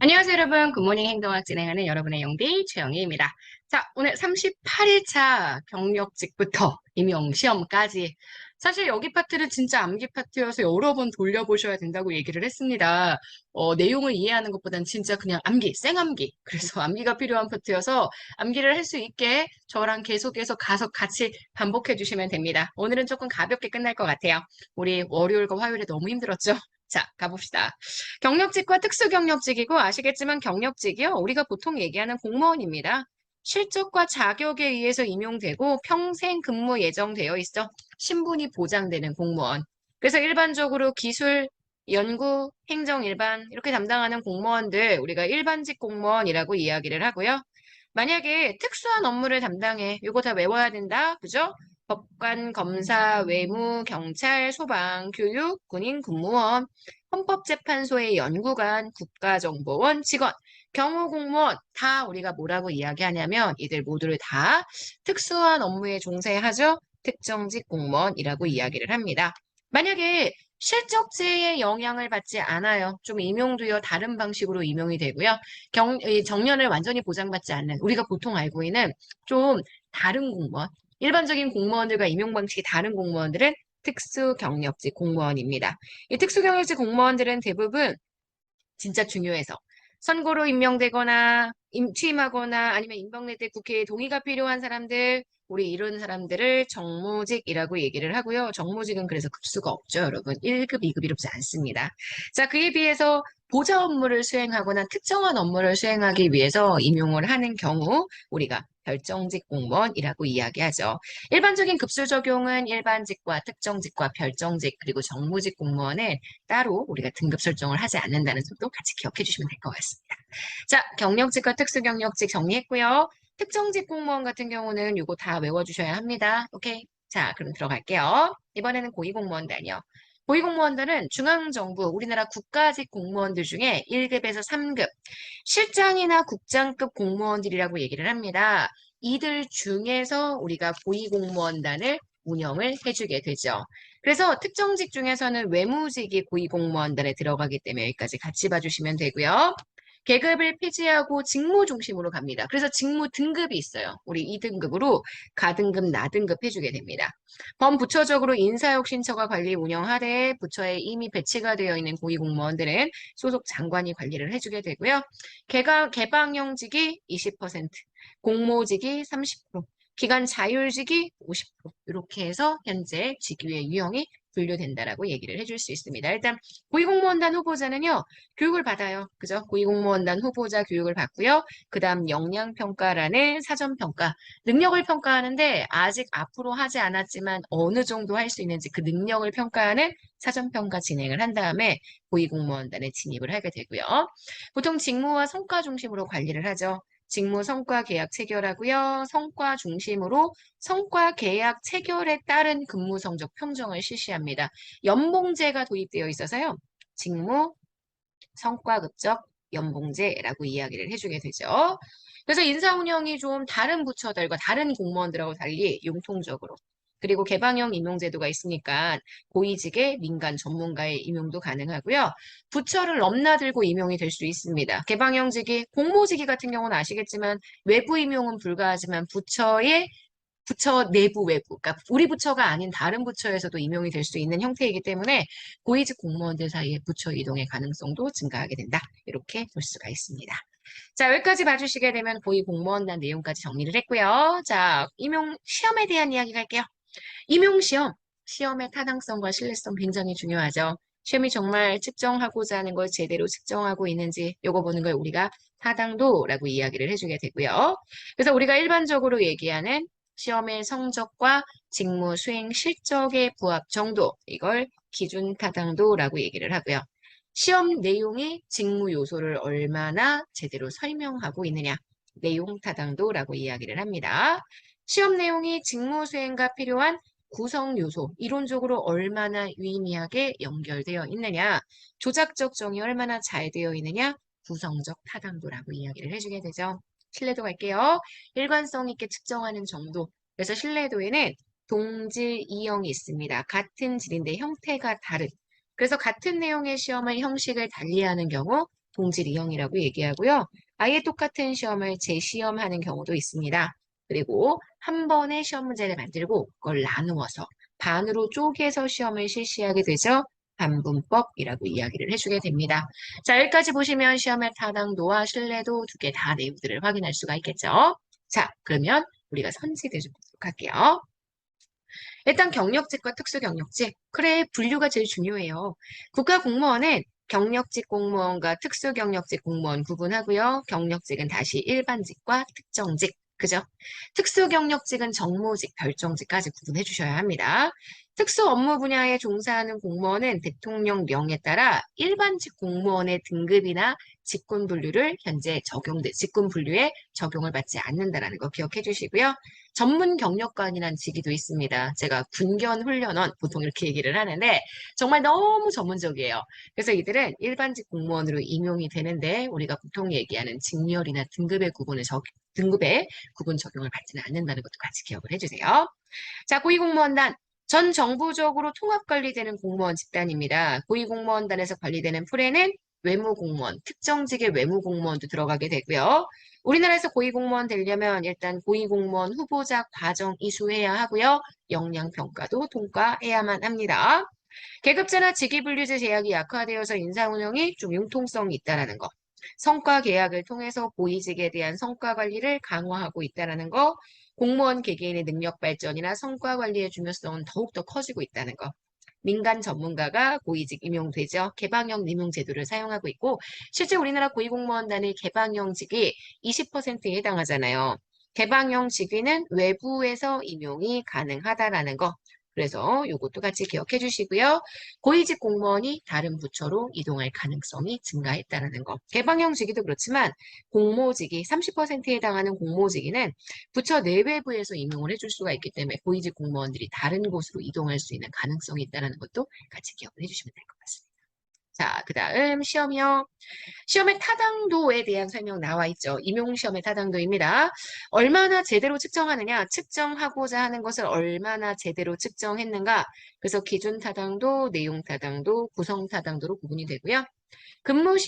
안녕하세요, 여러분. 굿모닝 행동학 진행하는 여러분의 영디 최영희입니다. 자, 오늘 38일차 경력직부터 임용시험까지. 사실 여기 파트는 진짜 암기 파트여서 여러 번 돌려보셔야 된다고 얘기를 했습니다. 내용을 이해하는 것보단 진짜 그냥 암기, 생암기. 그래서 암기가 필요한 파트여서 암기를 할 수 있게 저랑 계속해서 가서 같이 반복해 주시면 됩니다. 오늘은 조금 가볍게 끝날 것 같아요. 우리 월요일과 화요일에 너무 힘들었죠? 자, 가봅시다. 경력직과 특수경력직이고 아시겠지만 경력직이요. 우리가 보통 얘기하는 공무원입니다. 실적과 자격에 의해서 임용되고 평생 근무 예정되어 있어 신분이 보장되는 공무원. 그래서 일반적으로 기술, 연구, 행정 일반 이렇게 담당하는 공무원들 우리가 일반직 공무원이라고 이야기를 하고요. 만약에 특수한 업무를 담당해. 이거 다 외워야 된다. 그죠? 법관, 검사, 외무, 경찰, 소방, 교육, 군인, 군무원, 헌법재판소의 연구관, 국가정보원 직원, 경호공무원 다 우리가 뭐라고 이야기하냐면 이들 모두를 다 특수한 업무에 종사하죠. 특정직 공무원이라고 이야기를 합니다. 만약에 실적제의 영향을 받지 않아요. 좀 임용도요 다른 방식으로 임용이 되고요. 이 정년을 완전히 보장받지 않는 우리가 보통 알고 있는 좀 다른 공무원, 일반적인 공무원들과 임용 방식이 다른 공무원들은 특수경력직 공무원입니다. 이 특수경력직 공무원들은 대부분 진짜 중요해서 선거로 임명되거나 취임하거나 아니면 임명될 때 국회에 동의가 필요한 사람들, 우리 이런 사람들을 정무직이라고 얘기를 하고요. 정무직은 그래서 급수가 없죠, 여러분. 1급, 2급이 이롭지 않습니다. 자, 그에 비해서 보좌 업무를 수행하거나 특정한 업무를 수행하기 위해서 임용을 하는 경우 우리가 별정직 공무원이라고 이야기하죠. 일반적인 급수 적용은 일반직과 특정직과 별정직 그리고 정무직 공무원은 따로 우리가 등급 설정을 하지 않는다는 점도 같이 기억해 주시면 될 것 같습니다. 자, 경력직과 특수경력직 정리했고요. 특정직 공무원 같은 경우는 이거 다 외워주셔야 합니다. 오케이. 자, 그럼 들어갈게요. 이번에는 고위공무원단이요. 고위공무원단은 중앙정부, 우리나라 국가직 공무원들 중에 1급에서 3급, 실장이나 국장급 공무원들이라고 얘기를 합니다. 이들 중에서 우리가 고위공무원단을 운영을 해주게 되죠. 그래서 특정직 중에서는 외무직이 고위공무원단에 들어가기 때문에 여기까지 같이 봐주시면 되고요. 계급을 폐지하고 직무 중심으로 갑니다. 그래서 직무 등급이 있어요. 우리 2등급으로 가등급, 나등급 해주게 됩니다. 범부처적으로 인사혁신처가 관리 운영하되 부처에 이미 배치가 되어 있는 고위공무원들은 소속 장관이 관리를 해주게 되고요. 개방형직이 20%, 공모직이 30%, 기간 자율직이 50% 이렇게 해서 현재 직위의 유형이 분류된다라고 얘기를 해줄 수 있습니다. 일단 고위공무원단 후보자는요. 교육을 받아요. 그죠? 고위공무원단 후보자 교육을 받고요. 그 다음 역량평가라는 사전평가, 능력을 평가하는데 아직 앞으로 하지 않았지만 어느 정도 할 수 있는지 그 능력을 평가하는 사전평가 진행을 한 다음에 고위공무원단에 진입을 하게 되고요. 보통 직무와 성과 중심으로 관리를 하죠. 직무 성과 계약 체결하고요. 성과 중심으로 성과 계약 체결에 따른 근무 성적 평정을 실시합니다. 연봉제가 도입되어 있어서요. 직무 성과 급적 연봉제라고 이야기를 해주게 되죠. 그래서 인사 운영이 좀 다른 부처들과 다른 공무원들하고 달리 융통적으로 그리고 개방형 임용제도가 있으니까 고위직의 민간 전문가의 임용도 가능하고요. 부처를 넘나들고 임용이 될 수 있습니다. 개방형직이 공모직이 같은 경우는 아시겠지만 외부 임용은 불가하지만 부처 내부 외부, 그러니까 우리 부처가 아닌 다른 부처에서도 임용이 될 수 있는 형태이기 때문에 고위직 공무원들 사이에 부처 이동의 가능성도 증가하게 된다. 이렇게 볼 수가 있습니다. 자, 여기까지 봐주시게 되면 고위 공무원단 내용까지 정리를 했고요. 자, 임용 시험에 대한 이야기 갈게요. 임용 시험, 시험의 타당성과 신뢰성 굉장히 중요하죠. 시험이 정말 측정하고자 하는 걸 제대로 측정하고 있는지 요거 보는 걸 우리가 타당도라고 이야기를 해주게 되고요. 그래서 우리가 일반적으로 얘기하는 시험의 성적과 직무 수행 실적의 부합 정도, 이걸 기준 타당도라고 얘기를 하고요. 시험 내용이 직무 요소를 얼마나 제대로 설명하고 있느냐, 내용 타당도라고 이야기를 합니다. 시험 내용이 직무 수행과 필요한 구성 요소, 이론적으로 얼마나 유의미하게 연결되어 있느냐, 조작적 정의 얼마나 잘 되어 있느냐, 구성적 타당도라고 이야기를 해주게 되죠. 신뢰도 갈게요. 일관성 있게 측정하는 정도. 그래서 신뢰도에는 동질, 이형이 있습니다. 같은 질인데 형태가 다른. 그래서 같은 내용의 시험을 형식을 달리하는 경우 동질 이형이라고 얘기하고요. 아예 똑같은 시험을 재시험하는 경우도 있습니다. 그리고 한 번에 시험 문제를 만들고 그걸 나누어서 반으로 쪼개서 시험을 실시하게 되죠. 반분법이라고 이야기를 해주게 됩니다. 자, 여기까지 보시면 시험의 타당도와 신뢰도 두 개 다 내용들을 확인할 수가 있겠죠. 자, 그러면 우리가 선지대 좀 보도록 할게요. 일단 경력직과 특수경력직. 그래, 분류가 제일 중요해요. 국가공무원은 경력직 공무원과 특수경력직 공무원 구분하고요. 경력직은 다시 일반직과 특정직. 그죠? 특수경력직은 정무직, 별정직까지 구분해 주셔야 합니다. 특수 업무 분야에 종사하는 공무원은 대통령 명에 따라 일반직 공무원의 등급이나 직군 분류를 현재 직군 분류에 적용을 받지 않는다라는 거 기억해 주시고요. 전문 경력관이라는 직위도 있습니다. 제가 군견 훈련원 보통 이렇게 얘기를 하는데 정말 너무 전문적이에요. 그래서 이들은 일반직 공무원으로 임용이 되는데 우리가 보통 얘기하는 직렬이나 등급의 구분 적용을 받지는 않는다는 것도 같이 기억을 해주세요. 자, 고위공무원단. 전 정부적으로 통합 관리되는 공무원 집단입니다. 고위공무원단에서 관리되는 풀에는 외무공무원, 특정직의 외무공무원도 들어가게 되고요. 우리나라에서 고위공무원 되려면 일단 고위공무원 후보자 과정 이수해야 하고요. 역량평가도 통과해야만 합니다. 계급제나 직위분류제 제약이 약화되어서 인사운영이 좀 융통성이 있다는 거. 성과 계약을 통해서 고위직에 대한 성과 관리를 강화하고 있다는 거. 공무원 개개인의 능력 발전이나 성과 관리의 중요성은 더욱더 커지고 있다는 거. 민간 전문가가 고위직 임용되죠. 개방형 임용 제도를 사용하고 있고 실제 우리나라 고위공무원단의 개방형직이 20%에 해당하잖아요. 개방형 직위는 외부에서 임용이 가능하다라는 거. 그래서 이것도 같이 기억해 주시고요. 고위직 공무원이 다른 부처로 이동할 가능성이 증가했다는 거. 개방형 직위도 그렇지만 공모직이 30%에 해당하는 공모직위는 부처 내외부에서 임용을 해줄 수가 있기 때문에 고위직 공무원들이 다른 곳으로 이동할 수 있는 가능성이 있다는 것도 같이 기억을 해주시면 될 것 같습니다. 자, 그 다음 시험이요. 시험의 타당도에 대한 설명 나와 있죠. 임용시험의 타당도입니다. 얼마나 제대로 측정하느냐, 측정하고자 하는 것을 얼마나 제대로 측정했는가. 그래서 기준 타당도, 내용 타당도, 구성 타당도로 구분이 되고요. 근무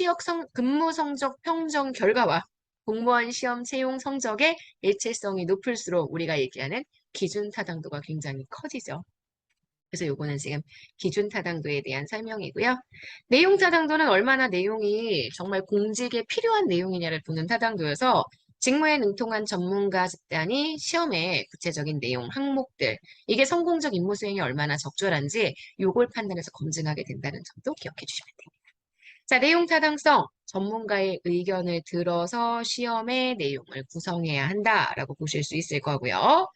성적 평정 결과와 공무원 시험 채용 성적의 일치성이 높을수록 우리가 얘기하는 기준 타당도가 굉장히 커지죠. 그래서 요거는 지금 기준 타당도에 대한 설명이고요. 내용 타당도는 얼마나 내용이 정말 공직에 필요한 내용이냐를 보는 타당도여서 직무에 능통한 전문가 집단이 시험에 구체적인 내용, 항목들, 이게 성공적 임무 수행이 얼마나 적절한지 요걸 판단해서 검증하게 된다는 점도 기억해 주시면 됩니다. 자, 내용 타당성. 전문가의 의견을 들어서 시험의 내용을 구성해야 한다라고 보실 수 있을 거고요.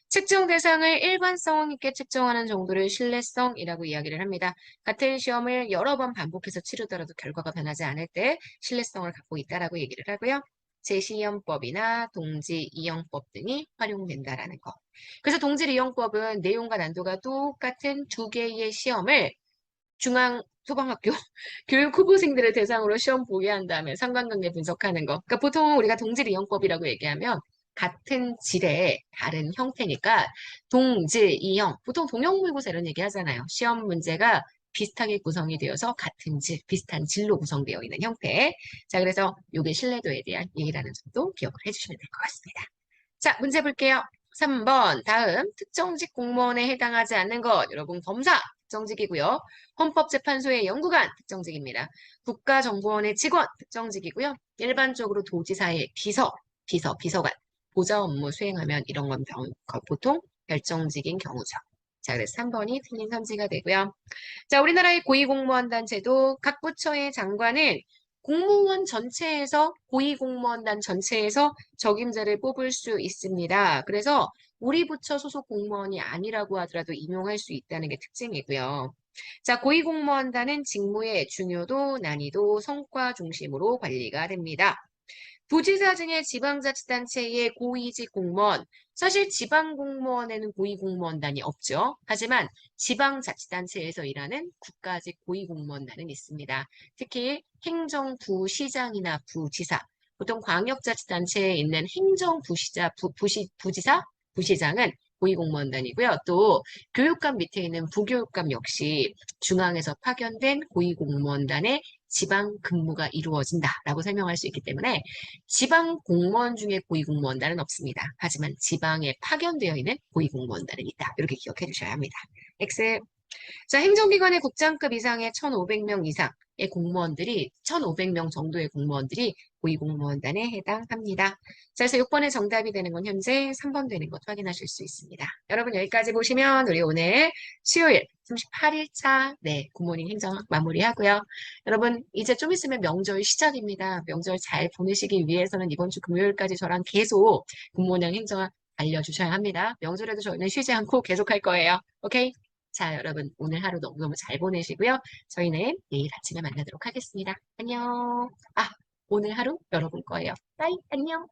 측정 대상을 일관성 있게 측정하는 정도를 신뢰성이라고 이야기를 합니다. 같은 시험을 여러 번 반복해서 치르더라도 결과가 변하지 않을 때 신뢰성을 갖고 있다라고 얘기를 하고요. 제시연법이나 동지이용법 등이 활용된다라는 거. 그래서 동지이용법은 내용과 난도가 똑같은 두 개의 시험을 중앙 소방학교 교육 후보생들을 대상으로 시험 보게 한 다음에 상관관계 분석하는 거. 그러니까 보통 우리가 동질 이용법이라고 얘기하면 같은 질의 다른 형태니까 동질 이용. 보통 동형물고사 이런 얘기 하잖아요. 시험 문제가 비슷하게 구성이 되어서 같은 질, 비슷한 질로 구성되어 있는 형태. 자, 그래서 요게 신뢰도에 대한 얘기라는 점도 기억을 해주시면 될 것 같습니다. 자, 문제 볼게요. 3번 다음 특정직 공무원에 해당하지 않는 것. 여러분 검사 특정직이고요. 헌법재판소의 연구관 특정직입니다. 국가정보원의 직원 특정직이고요. 일반적으로 도지사의 비서관 보좌 업무 수행하면 이런 건 보통 별정직인 경우죠. 자, 그래서 3번이 틀린 선지가 되고요. 자, 우리나라의 고위공무원단 제도 각 부처의 장관은 공무원 전체에서 고위공무원단 전체에서 적임자를 뽑을 수 있습니다. 그래서 우리 부처 소속 공무원이 아니라고 하더라도 임용할 수 있다는 게 특징이고요. 자, 고위공무원단은 직무의 중요도, 난이도, 성과 중심으로 관리가 됩니다. 부지사 등의 지방자치단체의 고위직 공무원, 사실 지방공무원에는 고위공무원단이 없죠. 하지만 지방자치단체에서 일하는 국가직 고위공무원단은 있습니다. 특히 행정부시장이나 부지사, 보통 광역자치단체에 있는 부지사, 부시장은 고위공무원단이고요. 또 교육감 밑에 있는 부교육감 역시 중앙에서 파견된 고위공무원단의 지방 근무가 이루어진다라고 설명할 수 있기 때문에 지방 공무원 중에 고위공무원단은 없습니다. 하지만 지방에 파견되어 있는 고위공무원단은 있다. 이렇게 기억해 주셔야 합니다. X. 자, 행정기관의 국장급 이상의 1,500명 이상의 공무원들이, 1,500명 정도의 공무원들이 고위공무원단에 해당합니다. 자, 그래서 6번의 정답이 되는 건 현재 3번 되는 것 확인하실 수 있습니다. 여러분 여기까지 보시면 우리 오늘 수요일 38일차 굿모닝 행정 마무리하고요. 여러분 이제 좀 있으면 명절 시작입니다. 명절 잘 보내시기 위해서는 이번 주 금요일까지 저랑 계속 굿모닝 행정 알려주셔야 합니다. 명절에도 저희는 쉬지 않고 계속 할 거예요. 오케이? 자, 여러분 오늘 하루 너무너무 잘 보내시고요. 저희는 내일 아침에 만나도록 하겠습니다. 안녕. 아, 오늘 하루 여러분 거예요. 빠이, 안녕.